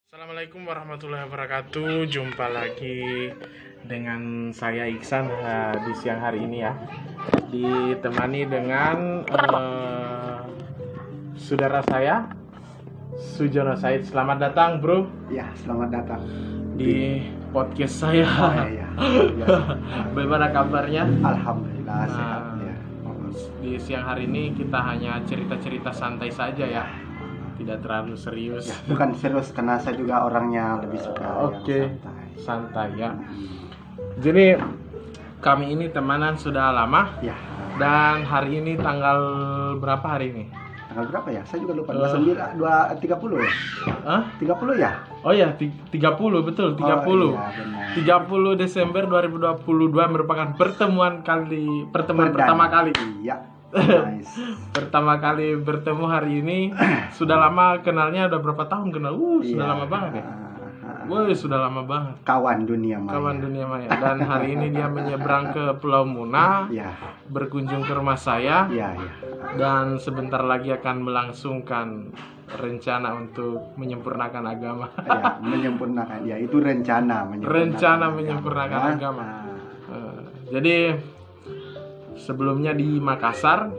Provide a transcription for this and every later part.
Assalamualaikum warahmatullahi wabarakatuh. Jumpa lagi dengan saya Iksan di siang hari ini ya. Ditemani dengan saudara saya Sujono Said. Selamat datang, Bro. Ya, selamat datang di podcast saya. Ya. Bagaimana kabarnya? Alhamdulillah sehat ya. Di siang hari ini kita hanya cerita-cerita santai saja ya. Tidak terlalu serius. Ya, bukan serius karena saya juga orangnya lebih suka Oke, yang santai ya. Jadi kami ini temanan sudah lama. Ya. Dan hari ini tanggal berapa hari ini? Tanggal berapa ya? Saya juga lupa. 30 ya? Hah? 30 ya? Oh ya, 30 betul, 30. Oh, iya, benar. 30 Desember 2022 merupakan pertama kali. Iya. Nice. Pertama kali bertemu hari ini. Sudah lama kenalnya, udah berapa tahun kenal? Sudah Iya. lama banget ya. Woi, sudah lama banget. Kawan dunia maya. Kawan dunia maya. Dan hari ini dia menyeberang ke Pulau Muna, Ya. berkunjung ke rumah saya, Ya. dan sebentar lagi akan melangsungkan rencana untuk menyempurnakan agama. Ya, menyempurnakan. Ya, itu rencana menyempurnakan agama. Jadi sebelumnya di Makassar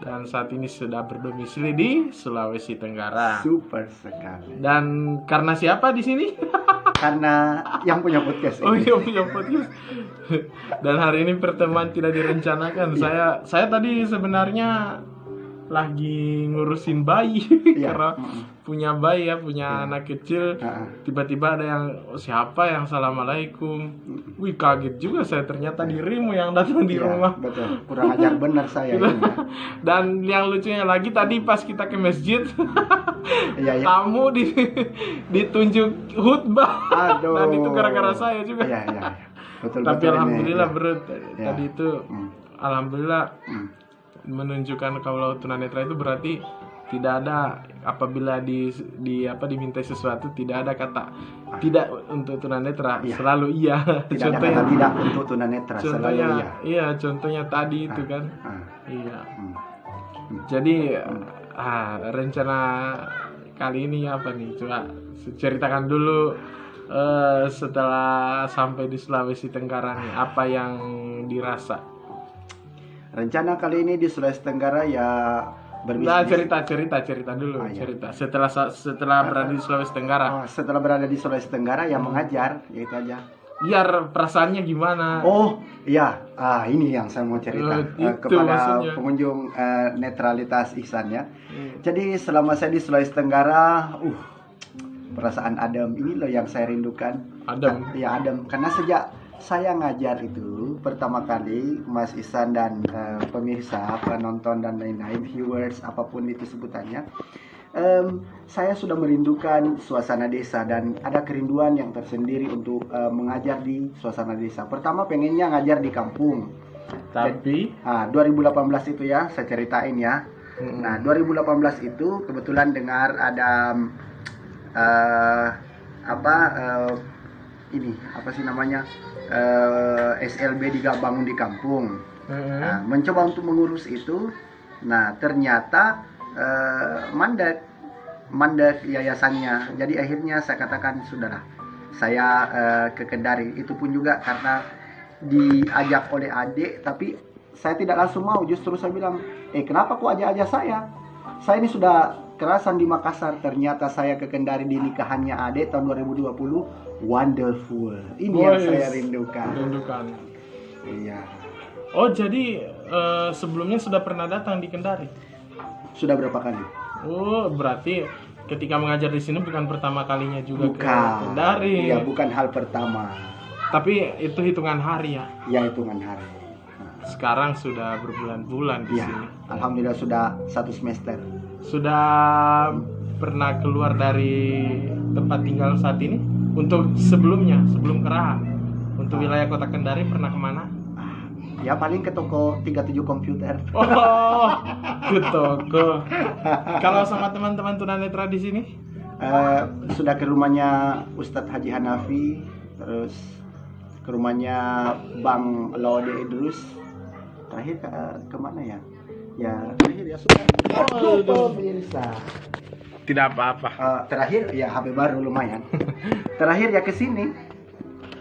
dan saat ini sudah berdomisili di Sulawesi Tenggara. Super sekali. Dan karena siapa di sini? Karena yang punya podcast ini. Oh iya, punya podcast. Dan hari ini pertemuan tidak direncanakan. Saya tadi sebenarnya lagi ngurusin bayi. Iya. Karena punya bayi ya, punya anak kecil. Tiba-tiba ada yang siapa yang assalamualaikum. Wih, kaget juga saya, ternyata dirimu yang datang di Iya, rumah. Betul. Kurang ajar benar saya ini. Dan yang lucunya lagi, tadi pas kita ke masjid, Iya. kamu ditunjuk khutbah. Aduh. Dan itu gara-gara saya juga. Iya. Betul. Tapi alhamdulillah ini, bro, Ya. tadi itu alhamdulillah Hmm. menunjukkan kalau tunanetra itu berarti tidak ada, apabila diminta sesuatu tidak ada kata tidak untuk tunanetra. Iya. Selalu iya. Tidak ada kata tidak untuk tunanetra. Contohnya Selalu iya. iya, contohnya tadi itu kan. Iya. Jadi rencana kali ini apa nih? Coba ceritakan dulu, setelah sampai di Sulawesi Tenggara nih, apa yang dirasa? Rencana kali ini di Sulawesi Tenggara ya berbisnis. Nah, cerita dulu. Iya. Cerita setelah berada di Sulawesi Tenggara. Setelah berada di Sulawesi Tenggara ya mengajar, ya itu aja. Biar perasaannya gimana? Oh iya, ini yang saya mau cerita Itu kepada maksudnya. pengunjung netralitas Ihsan ya. Jadi selama saya di Sulawesi Tenggara, perasaan adem ini loh yang saya rindukan. Adem. Ya adem, karena sejak saya ngajar itu pertama kali, Mas Ihsan dan pemirsa, penonton dan lain-lain, viewers apapun itu sebutannya, saya sudah merindukan suasana desa dan ada kerinduan yang tersendiri untuk mengajar di suasana desa. Pertama pengennya ngajar di kampung. Tapi 2018 itu ya, saya ceritain ya. Nah, 2018 itu kebetulan dengar ada SLB dibangun di kampung. Nah, mencoba untuk mengurus itu. Nah, ternyata mandek yayasannya. Jadi akhirnya saya katakan sudahlah, saya ke Kendari. Itu pun juga karena diajak oleh adik, tapi saya tidak langsung mau. Justru saya bilang, kenapa kok ajak saya? Saya ini sudah kerasan di Makassar. Ternyata saya ke Kendari di nikahannya adik tahun 2020. Wonderful. Ini yang saya rindukan. Iya. Oh, jadi sebelumnya sudah pernah datang di Kendari? Sudah berapa kali? Oh, berarti ketika mengajar di sini bukan pertama kalinya juga ke Bukan. Kendari. Iya, bukan hal pertama. Tapi itu hitungan hari ya. Ya, hitungan hari. Sekarang sudah berbulan-bulan di Ya, sini. alhamdulillah sudah 1 semester. Sudah pernah keluar dari tempat tinggal saat ini? Untuk sebelum Kerahan, untuk wilayah kota Kendari pernah kemana? Ya paling ke toko 37 komputer. Oh, ke toko. Kalau sama teman-teman tunanetra di sini? Sudah ke rumahnya Ustadz Haji Hanafi, terus ke rumahnya Bang Laude Idrus. Terakhir kemana ya? Ya terakhir ya sudah. Pemirsa. Tidak apa-apa. Terakhir ya HP baru lumayan. Terakhir ya ke sini.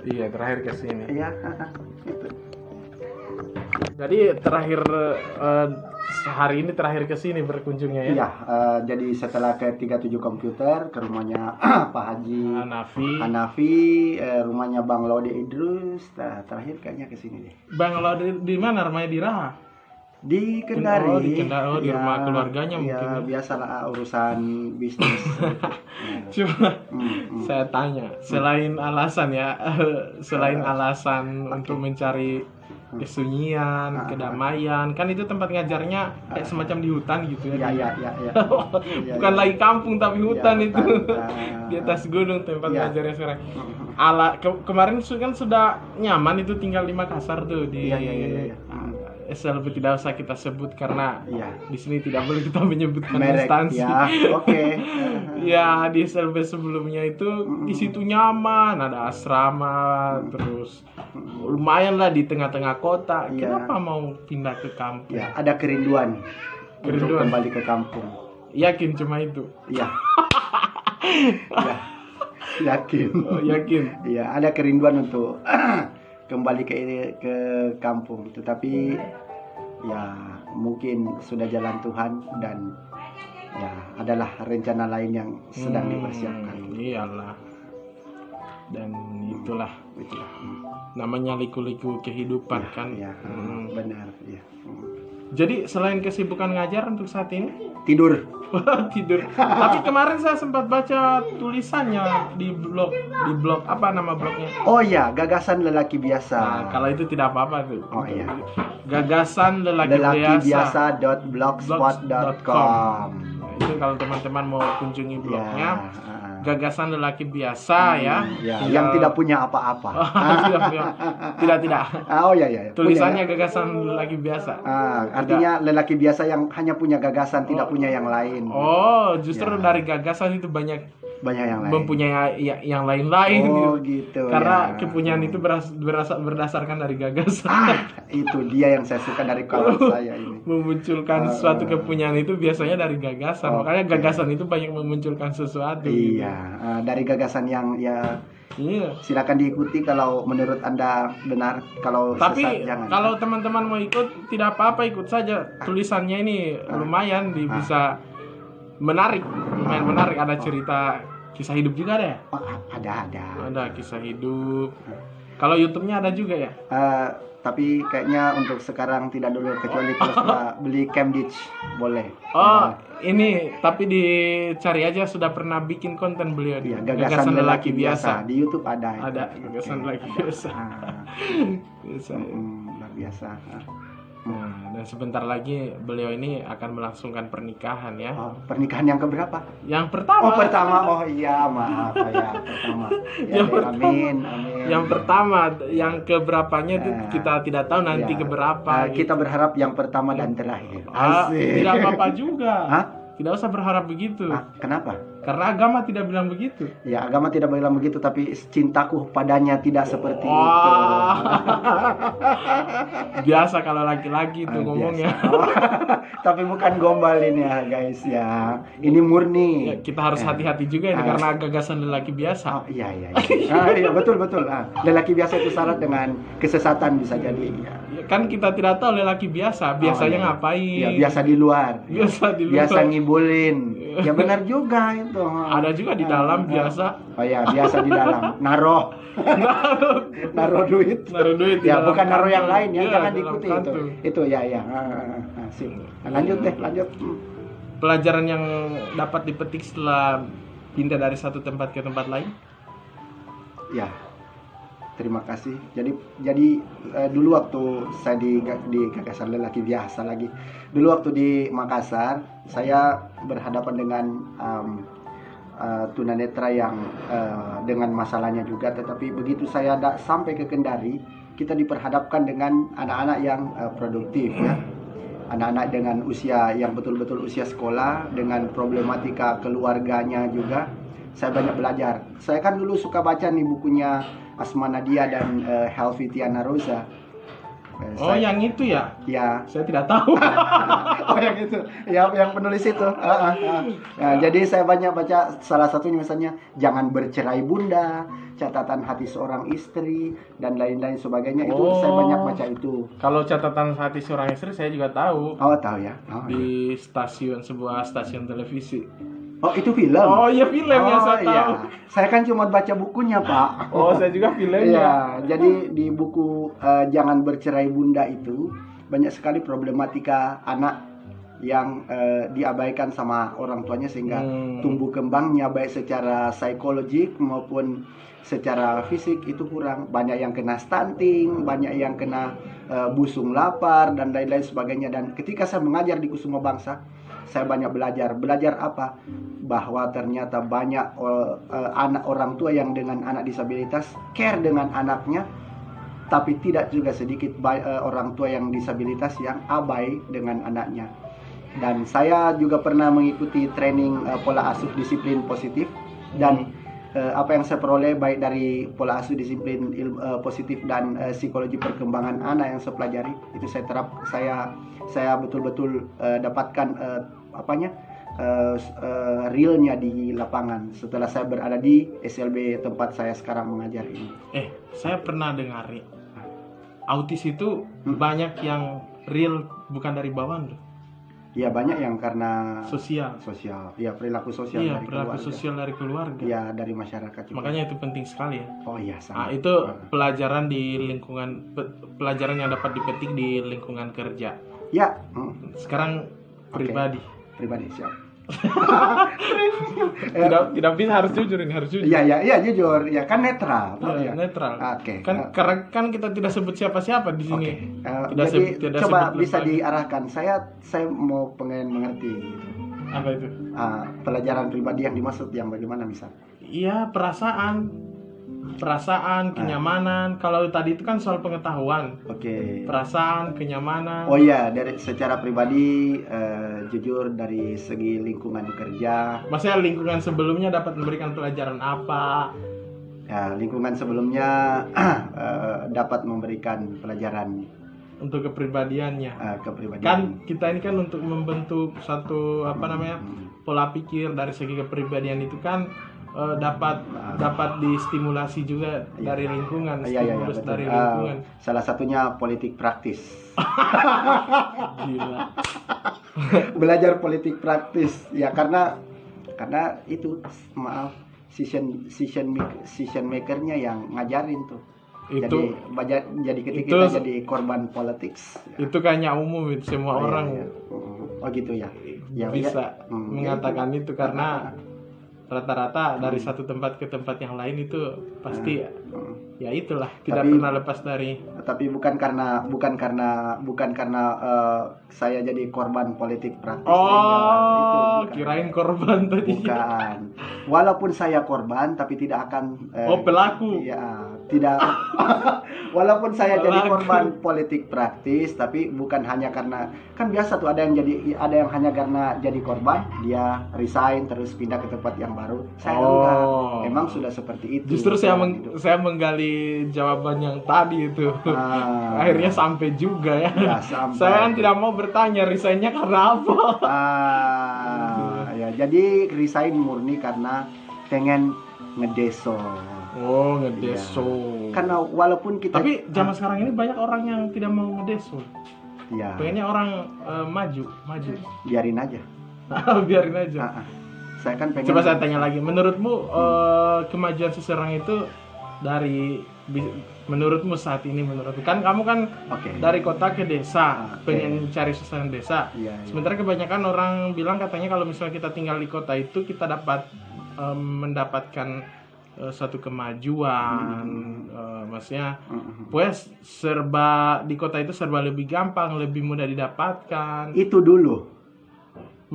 Iya, terakhir ke sini. Iya, itu. Jadi terakhir hari ini terakhir ke sini berkunjungnya ya? Iya, jadi setelah ke 37 komputer ke rumahnya Pak Haji Hanafi, rumahnya Bang Laude Idrus, terakhir kayaknya ke sini deh. Bang Laude di mana rumahnya? Di Raha? Di Kendari. Di rumah keluarganya mungkin. Ya, biasalah urusan bisnis. Cuma saya tanya, selain alasan ya, alasan untuk mencari kesunyian, kedamaian, kan itu tempat ngajarnya kayak semacam di hutan gitu ya. Iya. Bukan lagi kampung tapi hutan ya, itu. Di atas gunung tempat ngajarnya sekarang. Kemarin kan sudah nyaman itu tinggal di Makassar tuh di SLB, tidak usah kita sebut karena di sini tidak boleh kita menyebutkan merek, instansi. Ya, oke. Ya, di SLB sebelumnya itu di situ nyaman, ada asrama, terus lumayan lah di tengah-tengah kota. Kenapa mau pindah ke kampung? Ya, ada kerinduan untuk kembali ke kampung. Yakin cuma itu? Iya. Ya, yakin. Oh, yakin. Iya, ada kerinduan untuk kembali ke kampung, tetapi ya mungkin sudah jalan Tuhan dan ya adalah rencana lain yang sedang dipersiapkan. Iyalah, dan itulah namanya liku-liku kehidupan kan. Ya, benar ya. Jadi selain kesibukan ngajar untuk saat ini tidur. Tapi kemarin saya sempat baca tulisannya di blog apa nama blognya? Oh iya, Gagasan Lelaki Biasa. Nah, kalau itu tidak apa-apa tuh. Oh iya. Gagasan Lelaki biasa.blogspot.com. Itu kalau teman-teman mau kunjungi blognya. Gagasan Lelaki Biasa ya. Yang tidak punya apa-apa. Tidak. Oh iya. Tulisannya Gagasan Lelaki Biasa. Artinya lelaki biasa yang hanya punya gagasan, tidak punya yang lain. Oh, justru dari gagasan itu banyak yang lain. Mempunyai yang lain-lain. Oh, gitu. Karena kepunyaan itu berdasarkan dari gagasan. Itu dia yang saya suka dari kawan saya ini. Memunculkan suatu kepunyaan itu biasanya dari gagasan. Makanya gagasan itu banyak memunculkan sesuatu. Iya, dari gagasan yang silakan diikuti kalau menurut Anda benar, kalau tapi sesat jangan. Kalau teman-teman mau ikut tidak apa-apa, ikut saja. Tulisannya ini lumayan bisa menarik, ada cerita kisah hidup juga ada ya? Ada kisah hidup. Kalau YouTube-nya ada juga ya? Tapi kayaknya untuk sekarang tidak dulu, kecuali kalau sudah beli Cambridge boleh. Oh, ini tapi dicari aja, sudah pernah bikin konten beliau dia. Gagasan Lelaki Biasa di YouTube ada. Gagasan Lelaki Biasa. Luar biasa. Nah, dan sebentar lagi beliau ini akan melangsungkan pernikahan ya. Pernikahan yang keberapa? Yang pertama. Pertama. Oh iya, maaf ya, pertama. Amin. Yang pertama, yang keberapanya itu kita tidak tahu nanti keberapa. Kita berharap yang pertama dan terakhir. Tidak apa-apa juga. Tidak usah berharap begitu. Kenapa? Karena agama tidak bilang begitu. Ya, agama tidak bilang begitu, tapi cintaku padanya tidak seperti itu. Biasa kalau laki-laki itu ngomongnya. Tapi bukan gombal ini ya, guys ya. Ini murni. Ya, kita harus hati-hati juga ini karena gagasan lelaki biasa. Iya. Iya, betul. Lelaki biasa itu syarat dengan kesesatan bisa jadi. Ya. Kan kita tidak tahu lelaki biasanya ngapain. Ya, biasa di luar. Biasa ngibulin. Ya benar juga itu. Ada juga di dalam biasa. Oh ya, biasa di dalam. Naruh duit. Ya, bukan naruh yang lain ya, jangan diikuti itu. Itu ya. Sip. Lanjut. Pelajaran yang dapat dipetik setelah pindah dari satu tempat ke tempat lain? Ya. Terima kasih. Jadi dulu waktu saya di Gagasan Lelaki Biasa lagi. Dulu waktu di Makassar, saya berhadapan dengan tunanetra yang dengan masalahnya juga. Tetapi begitu saya sampai ke Kendari, kita diperhadapkan dengan anak-anak yang produktif ya. Anak-anak dengan usia yang betul-betul usia sekolah, dengan problematika keluarganya juga. Saya banyak belajar. Saya kan dulu suka baca nih bukunya Asma Nadia dan Helvitiana Rosa. Oh, yang itu ya? Ya. Saya tidak tahu. Oh, yang itu. Yang penulis itu. Nah, jadi saya banyak baca, salah satunya misalnya jangan bercerai bunda, catatan hati seorang istri, dan lain-lain sebagainya. Itu saya banyak baca itu. Kalau catatan hati seorang istri saya juga tahu. Oh, tahu ya. Di sebuah stasiun televisi. Oh, itu film? Oh iya, film yang saya tahu. Iya. Saya kan cuma baca bukunya, Pak. Oh, saya juga filmnya. Iya, jadi di buku Jangan Bercerai Bunda itu banyak sekali problematika anak yang diabaikan sama orang tuanya sehingga tumbuh kembangnya baik secara psikologik maupun secara fisik itu kurang. Banyak yang kena stunting, banyak yang kena busung lapar dan lain-lain sebagainya. Dan ketika saya mengajar di Kusuma Bangsa, saya banyak belajar apa, bahwa ternyata banyak anak orang tua yang dengan anak disabilitas care dengan anaknya, tapi tidak juga sedikit orang tua yang disabilitas yang abai dengan anaknya. Dan saya juga pernah mengikuti training pola asuh disiplin positif, dan apa yang saya peroleh baik dari pola asuh disiplin positif dan psikologi perkembangan anak yang saya pelajari, itu saya betul-betul dapatkan realnya di lapangan setelah saya berada di SLB tempat saya sekarang mengajar ini. Saya pernah dengar autis itu banyak yang real bukan dari bawaan loh. Ya, banyak yang karena sosial. Ya, perilaku sosial dari perilaku keluarga. Sosial dari keluarga. Ya, dari masyarakat juga. Makanya itu penting sekali ya. Oh iya, sangat. Itu pelajaran di lingkungan, pelajaran yang dapat dipetik di lingkungan kerja. Ya. Sekarang pribadi siap. tidak bisa, harus jujur ini, harus jujur. Iya, jujur. Ya, kan netral. Ya, netral. Oke. Karena kan kita tidak sebut siapa-siapa di sini. Jadi coba bisa diarahkan. Saya mau pengen mengerti. Apa itu? Pelajaran pribadi yang dimaksud yang bagaimana misal? Iya, perasaan, kenyamanan. Kalau tadi itu kan soal pengetahuan. Oke. Perasaan, kenyamanan. Oh iya, dari secara pribadi jujur dari segi lingkungan kerja. Maksudnya lingkungan sebelumnya dapat memberikan pelajaran apa? Ya, lingkungan sebelumnya dapat memberikan pelajaran untuk kepribadiannya. Kepribadian. Kan kita ini kan untuk membentuk satu pola pikir dari segi kepribadian itu kan dapat distimulasi juga dari lingkungan, stimulus dari lingkungan. Salah satunya politik praktis. Gila. Belajar politik praktis ya, karena itu decision makernya yang ngajarin tuh. Jadi ketika kita jadi korban politik. Itu kayaknya umum itu semua orang. Ya. Oh gitu ya. Bisa mengatakan itu karena rata-rata dari satu tempat ke tempat yang lain itu pasti ya itulah tidak pernah lepas dari. Tapi bukan karena saya jadi korban politik praktis. Oh, kirain korban tadi. Bukan. Walaupun saya korban tapi tidak akan pelaku. Ya, tidak. Walaupun saya jadi korban politik praktis, tapi bukan hanya karena, kan biasa tuh ada yang hanya karena jadi korban dia resign terus pindah ke tempat yang baru. Saya enggak. Memang sudah seperti itu. Justru saya menggali jawaban yang tadi itu. Akhirnya sampai juga ya. Sampai. Saya kan tidak mau bertanya resignnya karena apa. Ya, jadi resign murni karena pengen ngedeso. Oh, ngedeso. Ya. Karena walaupun kita. Tapi zaman sekarang ini banyak orang yang tidak mau ngedeso. Ya. Pengennya orang maju. Biarin aja. Biarin aja. Saya kan pengen. Coba saya tanya lagi, menurutmu kemajuan seseorang itu menurutmu saat ini, kan kamu kan dari kota ke desa, pengen cari suasana desa. Iya. Sementara kebanyakan orang bilang katanya kalau misalnya kita tinggal di kota itu kita dapat mendapatkan suatu kemajuan, maksudnya serba di kota itu serba lebih gampang, lebih mudah didapatkan. Itu dulu.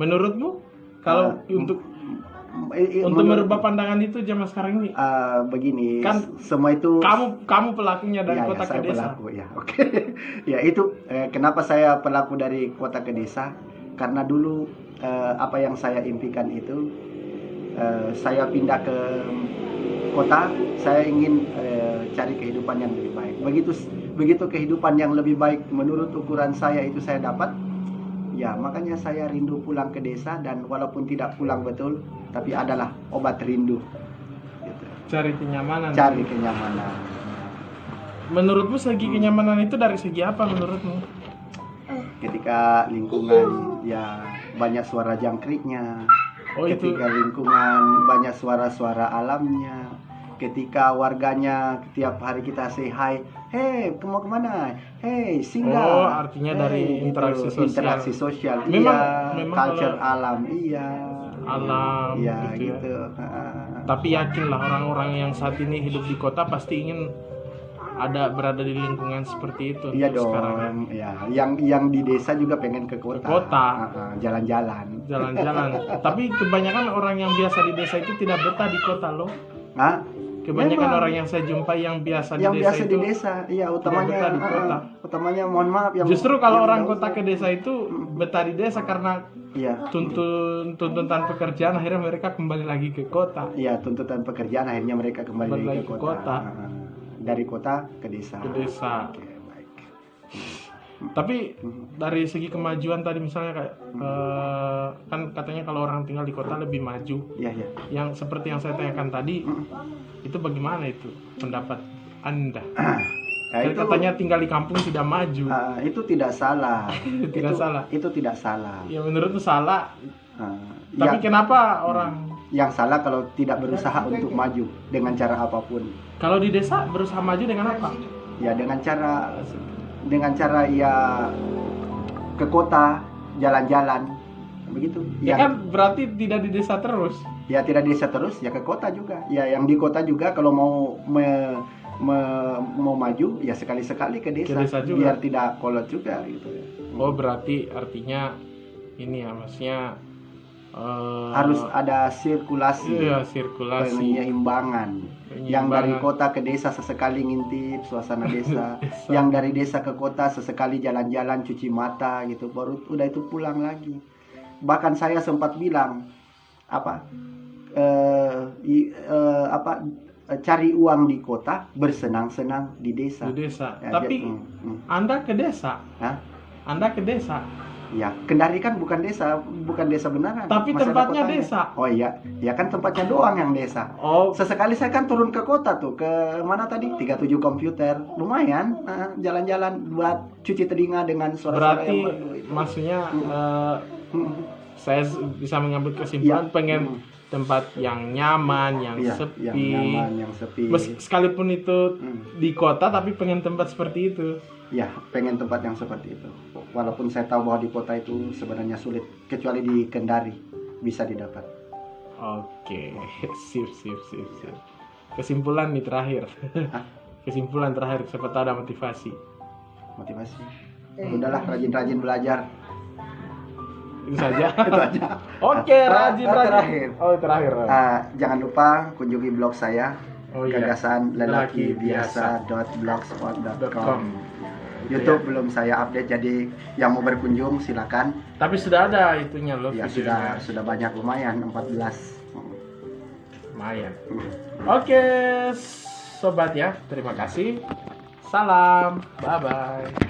Menurutmu kalau untuk merubah pandangan itu zaman sekarang ini? Begini, kan semua itu kamu pelakunya dari kota ke desa. Pelaku, ya, oke. Ya itu kenapa saya pelaku dari kota ke desa? Karena dulu apa yang saya impikan itu, saya pindah ke kota, saya ingin cari kehidupan yang lebih baik. begitu kehidupan yang lebih baik menurut ukuran saya itu saya dapat, ya makanya saya rindu pulang ke desa. Dan walaupun tidak pulang betul, tapi adalah obat rindu gitu. Cari kenyamanan. Cari kenyamanan. Menurutmu segi kenyamanan itu dari segi apa menurutmu? Ketika lingkungan ya banyak suara jangkriknya, ketika lingkungan banyak suara-suara alamnya, ketika warganya tiap hari kita say hi, hey mau kemana, hey singgah. Oh, artinya dari interaksi sosial. Interaksi sosial. Memang culture alam, alam gitu. Tapi yakinlah orang-orang yang saat ini hidup di kota pasti ingin berada di lingkungan seperti itu. Iya dong. Sekarang ya. Yang di desa juga pengen ke kota. Jalan-jalan. Tapi kebanyakan orang yang biasa di desa itu tidak betah di kota loh. Kebanyakan orang yang saya jumpai yang biasa di desa iya, utamanya di kota. Utamanya mohon maaf yang justru kalau orang kota ke desa itu betah di desa karena tuntutan pekerjaan, akhirnya mereka kembali lagi ke kota. Iya, tuntutan pekerjaan akhirnya mereka kembali lagi ke kota. Dari kota ke desa. Oke, baik. Tapi dari segi kemajuan tadi misalnya kayak kan katanya kalau orang tinggal di kota lebih maju. Iya. Yang seperti yang saya tanyakan tadi, itu bagaimana itu pendapat Anda? Katanya tinggal di kampung tidak maju. Itu tidak salah. Itu tidak salah. Ya menurutmu salah. Tapi kenapa orang yang salah kalau tidak berusaha untuk maju dengan cara apapun? Kalau di desa berusaha maju dengan apa? Ya dengan cara ya ke kota, jalan-jalan, begitu. Ya kan berarti tidak di desa terus. Ya tidak di desa terus, ya ke kota juga. Ya yang di kota juga kalau mau maju ya sekali-sekali ke desa juga. Biar tidak kolot juga gitu. Oh berarti artinya ini ya maksudnya harus ada sirkulasi. Iya, sirkulasi. Penyeimbangan. Yang dari kota ke desa sesekali ngintip suasana desa. Yang dari desa ke kota sesekali jalan-jalan cuci mata gitu. Baru udah itu pulang lagi. Bahkan saya sempat bilang cari uang di kota, bersenang-senang di desa. Di desa. Ya, tapi Anda ke desa? Anda ke desa? Ya, Kendari kan bukan desa beneran. Tapi tempatnya desa. Oh iya, ya kan tempatnya doang yang desa. Oh. Sesekali saya kan turun ke kota tuh, ke mana tadi? 37 komputer. Lumayan, jalan-jalan buat cuci telinga dengan suara-suara yang merdu. Berarti maksudnya saya bisa mengambil kesimpulan pengen tempat yang nyaman, yang sepi. Sekalipun itu di kota tapi pengen tempat seperti itu. Ya, pengen tempat yang seperti itu. Walaupun saya tahu bahwa di kota itu sebenarnya sulit, kecuali di Kendari bisa didapat. Oke, sip. Kesimpulan nih terakhir. Kesimpulan terakhir, siapa tahu ada motivasi. Udahlah, rajin-rajin belajar. Itu saja. Itu aja. Oke, rajin. Terakhir. Terakhir. Jangan lupa kunjungi blog saya. Gagasan lelaki biasa.blogspot.com. YouTube belum saya update, jadi yang mau berkunjung silakan. Tapi sudah ada itunya loh. Ya sudah banyak, lumayan 14. Lumayan. Oke, sobat ya, terima kasih. Salam, bye bye.